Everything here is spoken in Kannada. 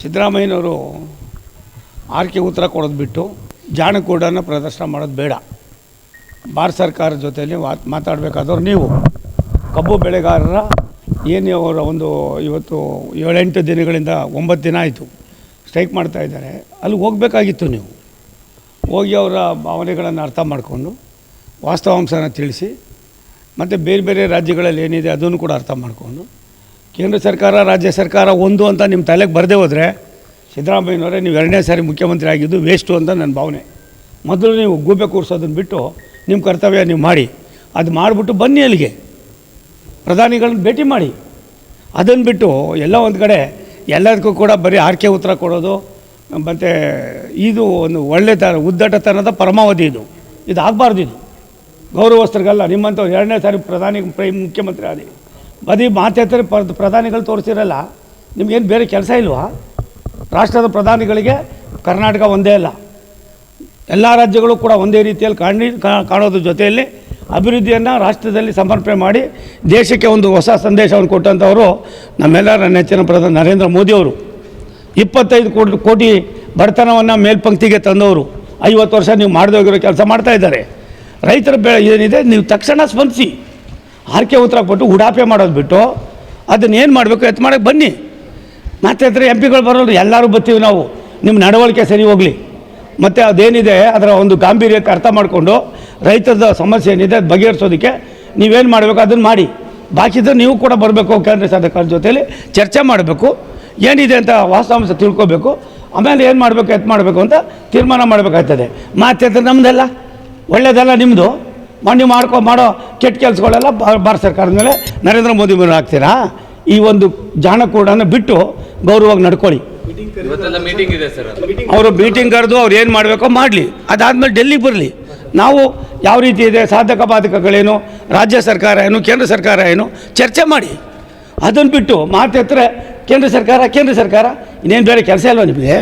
ಸಿದ್ದರಾಮಯ್ಯನವರು ಆರ್ಕೆ ಉತ್ತರ ಕೊಡೋದು ಬಿಟ್ಟು ಜಾಣಕೂಡನ್ನು ಪ್ರದರ್ಶನ ಮಾಡೋದು ಬೇಡ. ಭಾರತ ಸರ್ಕಾರದ ಜೊತೆಯಲ್ಲಿ ಮಾತಾಡಬೇಕಾದವ್ರು ನೀವು. ಕಬ್ಬು ಬೆಳೆಗಾರರ ಏನು ಅವರ ಇವತ್ತು 7-8 ದಿನಗಳಿಂದ 9 ದಿನ ಆಯಿತು ಸ್ಟ್ರೈಕ್ ಮಾಡ್ತಾ ಇದ್ದಾರೆ. ಅಲ್ಲಿ ಹೋಗಬೇಕಾಗಿತ್ತು ನೀವು. ಹೋಗಿ ಅವರ ಭಾವನೆಗಳನ್ನು ಅರ್ಥ ಮಾಡಿಕೊಂಡು ವಾಸ್ತವಾಂಶನ ತಿಳಿಸಿ ಮತ್ತು ಬೇರೆ ಬೇರೆ ರಾಜ್ಯಗಳಲ್ಲಿ ಏನಿದೆ ಅದನ್ನು ಕೂಡ ಅರ್ಥ ಮಾಡಿಕೊಂಡು ಕೇಂದ್ರ ಸರ್ಕಾರ ರಾಜ್ಯ ಸರ್ಕಾರ ಒಂದು ಅಂತ ನಿಮ್ಮ ತಲೆಗೆ ಬರದೇ ಹೋದರೆ ಸಿದ್ದರಾಮಯ್ಯನವರೇ ನೀವು 2ನೇ ಸಾರಿ ಮುಖ್ಯಮಂತ್ರಿ ಆಗಿದ್ದು ವೇಸ್ಟು ಅಂತ ನನ್ನ ಭಾವನೆ. ಮೊದಲು ನೀವು ಗೂಬೆ ಕೂರಿಸೋದನ್ನು ಬಿಟ್ಟು ನಿಮ್ಮ ಕರ್ತವ್ಯ ನೀವು ಮಾಡಿ. ಅದು ಮಾಡಿಬಿಟ್ಟು ಬನ್ನಿ ಅಲ್ಲಿಗೆ ಪ್ರಧಾನಿಗಳನ್ನ ಭೇಟಿ ಮಾಡಿ. ಅದನ್ನು ಬಿಟ್ಟು ಎಲ್ಲ ಒಂದು ಕಡೆ ಎಲ್ಲದಕ್ಕೂ ಕೂಡ ಬರೀ ಆರ್ಕೆ ಉತ್ತರ ಕೊಡೋದು ಮತ್ತು ಇದು ಒಂದು ಒಳ್ಳೆ ಉದ್ದಟತನದ ಪರಮಾವಧಿ. ಇದು ಆಗಬಾರ್ದು. ಇದು ಗೌರವಸ್ಥರಿಗಲ್ಲ. ನಿಮ್ಮಂಥವ್ರು 2ನೇ ಸಾರಿ ಮುಖ್ಯಮಂತ್ರಿ ಆದಿ ಬರೀ ಮಾತೆತ್ತರೆ ಪ್ರಧಾನಿಗಳು ತೋರಿಸಿರಲ್ಲ. ನಿಮಗೇನು ಬೇರೆ ಕೆಲಸ ಇಲ್ವಾ? ರಾಷ್ಟ್ರದ ಪ್ರಧಾನಿಗಳಿಗೆ ಕರ್ನಾಟಕ ಒಂದೇ ಅಲ್ಲ, ಎಲ್ಲ ರಾಜ್ಯಗಳು ಕೂಡ ಒಂದೇ ರೀತಿಯಲ್ಲಿ ಕಾಣೋದ್ರ ಜೊತೆಯಲ್ಲಿ ಅಭಿವೃದ್ಧಿಯನ್ನು ರಾಷ್ಟ್ರದಲ್ಲಿ ಸಮರ್ಪಣೆ ಮಾಡಿ ದೇಶಕ್ಕೆ ಒಂದು ಹೊಸ ಸಂದೇಶವನ್ನು ಕೊಟ್ಟಂಥವರು ನಮ್ಮೆಲ್ಲರ ನೆಚ್ಚಿನ ಪ್ರಧಾನಿ ನರೇಂದ್ರ ಮೋದಿಯವರು. 25 ಕೋಟಿ ಬಡತನವನ್ನು ಮೇಲ್ಪಂಕ್ತಿಗೆ ತಂದವರು. 50 ವರ್ಷ ನೀವು ಮಾಡದೇ ಹೋಗಿರೋ ಕೆಲಸ ಮಾಡ್ತಾಯಿದ್ದಾರೆ. ರೈತರ ಏನಿದೆ ನೀವು ತಕ್ಷಣ ಸ್ಪಂದಿಸಿ. ಆರ್ಕೆ ಉತ್ತರ ಕೊಟ್ಟು ಉಡಾಪೆ ಮಾಡೋದು ಬಿಟ್ಟು ಅದನ್ನೇನು ಮಾಡಬೇಕು ಎತ್ತು ಮಾಡೋಕ್ಕೆ ಬನ್ನಿ. ಮತ್ತೆ MP ಗಳು ಬರೋಲ್ಲ, ಎಲ್ಲರೂ ಬರ್ತೀವಿ ನಾವು. ನಿಮ್ಮ ನಡವಳಿಕೆ ಸರಿ ಹೋಗಲಿ. ಮತ್ತು ಅದೇನಿದೆ ಅದರ ಒಂದು ಗಾಂಭೀರ್ಯತೆ ಅರ್ಥ ಮಾಡಿಕೊಂಡು ರೈತರದ ಸಮಸ್ಯೆ ಏನಿದೆ ಅದು ಬಗೆಹರಿಸೋದಕ್ಕೆ ನೀವೇನು ಮಾಡಬೇಕು ಅದನ್ನು ಮಾಡಿ. ಬಾಕಿದ್ರೆ ನೀವು ಕೂಡ ಬರಬೇಕು, ಕೇಂದ್ರ ಸರ್ಕಾರದ ಜೊತೆಯಲ್ಲಿ ಚರ್ಚೆ ಮಾಡಬೇಕು. ಏನಿದೆ ಅಂತ ವಾಸ್ತವಾಂಶ ತಿಳ್ಕೊಬೇಕು. ಆಮೇಲೆ ಏನು ಮಾಡಬೇಕು ಎತ್ತು ಮಾಡಬೇಕು ಅಂತ ತೀರ್ಮಾನ ಮಾಡಬೇಕಾಗ್ತದೆ. ಮಾತೆತ್ರ ನಮ್ಮದೆಲ್ಲ ಒಳ್ಳೆಯದಲ್ಲ, ನಿಮ್ಮದು. ನೀವು ಮಾಡೋ ಕೆಟ್ಟ ಕೆಲಸಗಳೆಲ್ಲ ಭಾರತ ಸರ್ಕಾರದ ಮೇಲೆ ನರೇಂದ್ರ ಮೋದಿ ಮೇಲೆ ಹಾಕ್ತೀರಾ? ಈ ಒಂದು ಜಾಣಕೂಡನ್ನು ಬಿಟ್ಟು ಗೌರವವಾಗಿ ನಡ್ಕೊಳ್ಳಿ. ಅವರು ಮೀಟಿಂಗ್ ಕರೆದು ಅವ್ರು ಏನು ಮಾಡಬೇಕೋ ಮಾಡಲಿ. ಅದಾದಮೇಲೆ ಡೆಲ್ಲಿಗೆ ಬರಲಿ. ನಾವು ಯಾವ ರೀತಿ ಇದೆ, ಸಾಧಕ ಬಾಧಕಗಳೇನು, ರಾಜ್ಯ ಸರ್ಕಾರ ಏನು, ಕೇಂದ್ರ ಸರ್ಕಾರ ಏನು ಚರ್ಚೆ ಮಾಡಿ. ಅದನ್ನು ಬಿಟ್ಟು ಮಾತೆತ್ತರೆ ಕೇಂದ್ರ ಸರ್ಕಾರ ಇನ್ನೇನು ಬೇರೆ ಕೆಲಸ ಇಲ್ವ ನಿಮಗೆ?